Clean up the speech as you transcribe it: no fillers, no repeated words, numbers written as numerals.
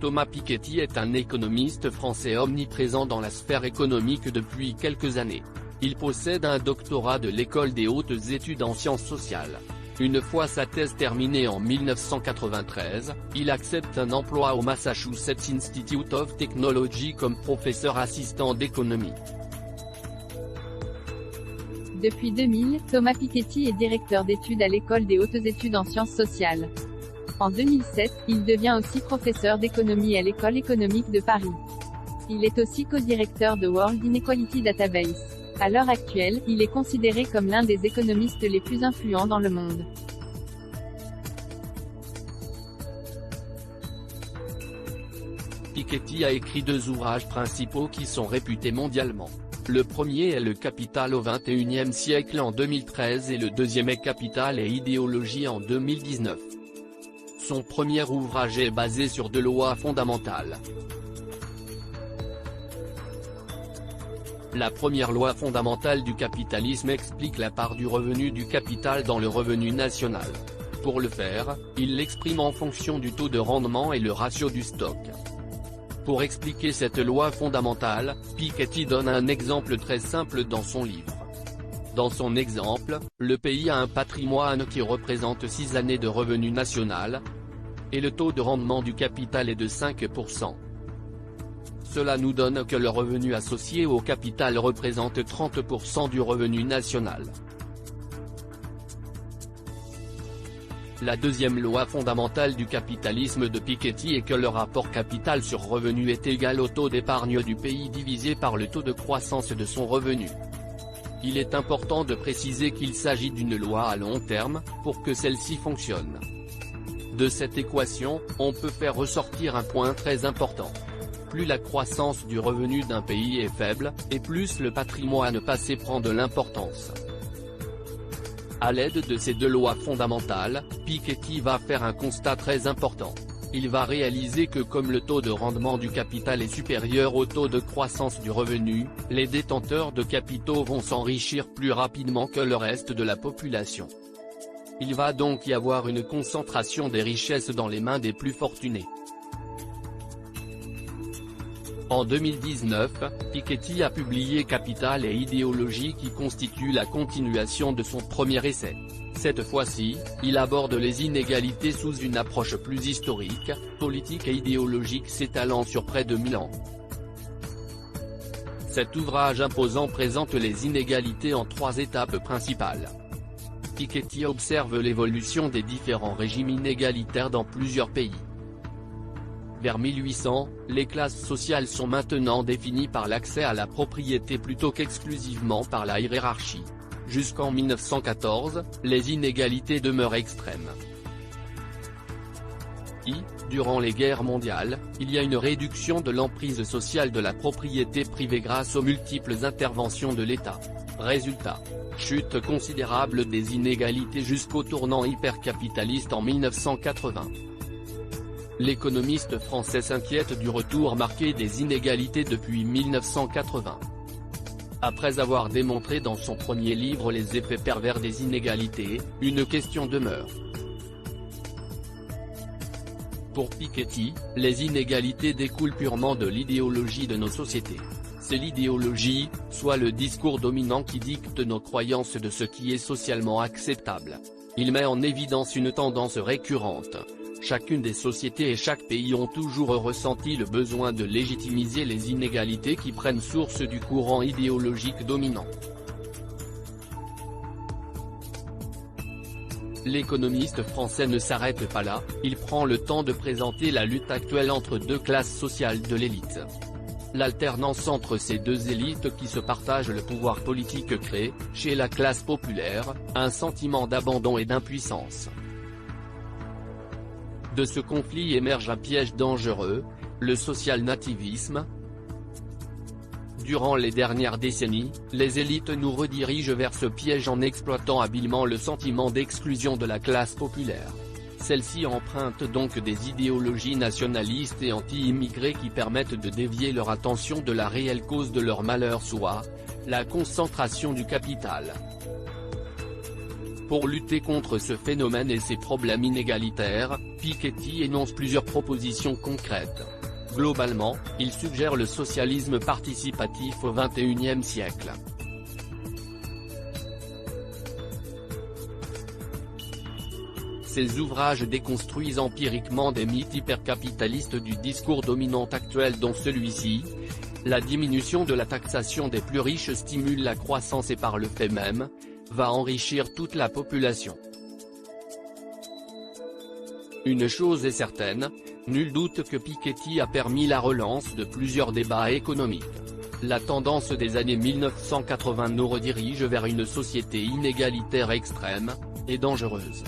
Thomas Piketty est un économiste français omniprésent dans la sphère économique depuis quelques années. Il possède un doctorat de l'École des hautes études en sciences sociales. Une fois sa thèse terminée en 1993, il accepte un emploi au Massachusetts Institute of Technology comme professeur assistant d'économie. Depuis 2000, Thomas Piketty est directeur d'études à l'École des hautes études en sciences sociales. En 2007, il devient aussi professeur d'économie à l'École économique de Paris. Il est aussi co-directeur de World Inequality Database. À l'heure actuelle, il est considéré comme l'un des économistes les plus influents dans le monde. Piketty a écrit 2 ouvrages principaux qui sont réputés mondialement. Le premier est Le Capital au XXIe siècle en 2013 et le deuxième est Capital et idéologie en 2019. Son premier ouvrage est basé sur 2 lois fondamentales. La première loi fondamentale du capitalisme explique la part du revenu du capital dans le revenu national. Pour le faire, il l'exprime en fonction du taux de rendement et le ratio du stock. Pour expliquer cette loi fondamentale, Piketty donne un exemple très simple dans son livre. Dans son exemple, le pays a un patrimoine qui représente 6 années de revenu national, et le taux de rendement du capital est de 5%. Cela nous donne que le revenu associé au capital représente 30% du revenu national. La deuxième loi fondamentale du capitalisme de Piketty est que le rapport capital sur revenu est égal au taux d'épargne du pays divisé par le taux de croissance de son revenu. Il est important de préciser qu'il s'agit d'une loi à long terme, pour que celle-ci fonctionne. De cette équation, on peut faire ressortir un point très important. Plus la croissance du revenu d'un pays est faible, et plus le patrimoine passé prend de l'importance. À l'aide de ces 2 lois fondamentales, Piketty va faire un constat très important. Il va réaliser que comme le taux de rendement du capital est supérieur au taux de croissance du revenu, les détenteurs de capitaux vont s'enrichir plus rapidement que le reste de la population. Il va donc y avoir une concentration des richesses dans les mains des plus fortunés. En 2019, Piketty a publié Capital et idéologie qui constitue la continuation de son premier essai. Cette fois-ci, il aborde les inégalités sous une approche plus historique, politique et idéologique s'étalant sur près de 1000 ans. Cet ouvrage imposant présente les inégalités en 3 étapes principales. Piketty observe l'évolution des différents régimes inégalitaires dans plusieurs pays. Vers 1800, les classes sociales sont maintenant définies par l'accès à la propriété plutôt qu'exclusivement par la hiérarchie. Jusqu'en 1914, les inégalités demeurent extrêmes. Durant les guerres mondiales, il y a une réduction de l'emprise sociale de la propriété privée grâce aux multiples interventions de l'État. Résultat, chute considérable des inégalités jusqu'au tournant hypercapitaliste en 1980. L'économiste français s'inquiète du retour marqué des inégalités depuis 1980. Après avoir démontré dans son premier livre les effets pervers des inégalités, une question demeure. Pour Piketty, les inégalités découlent purement de l'idéologie de nos sociétés. C'est l'idéologie, soit le discours dominant qui dicte nos croyances de ce qui est socialement acceptable. Il met en évidence une tendance récurrente. Chacune des sociétés et chaque pays ont toujours ressenti le besoin de légitimiser les inégalités qui prennent source du courant idéologique dominant. L'économiste français ne s'arrête pas là, il prend le temps de présenter la lutte actuelle entre 2 classes sociales de l'élite. L'alternance entre ces 2 élites qui se partagent le pouvoir politique crée, chez la classe populaire, un sentiment d'abandon et d'impuissance. De ce conflit émerge un piège dangereux, le social-nativisme. Durant les dernières décennies, les élites nous redirigent vers ce piège en exploitant habilement le sentiment d'exclusion de la classe populaire. Celle-ci emprunte donc des idéologies nationalistes et anti-immigrés qui permettent de dévier leur attention de la réelle cause de leur malheur, soit la concentration du capital. Pour lutter contre ce phénomène et ses problèmes inégalitaires, Piketty énonce plusieurs propositions concrètes. Globalement, il suggère le socialisme participatif au XXIe siècle. Ces ouvrages déconstruisent empiriquement des mythes hypercapitalistes du discours dominant actuel dont celui-ci. La diminution de la taxation des plus riches stimule la croissance et par le fait même, va enrichir toute la population. Une chose est certaine, nul doute que Piketty a permis la relance de plusieurs débats économiques. La tendance des années 1980 nous redirige vers une société inégalitaire extrême, et dangereuse.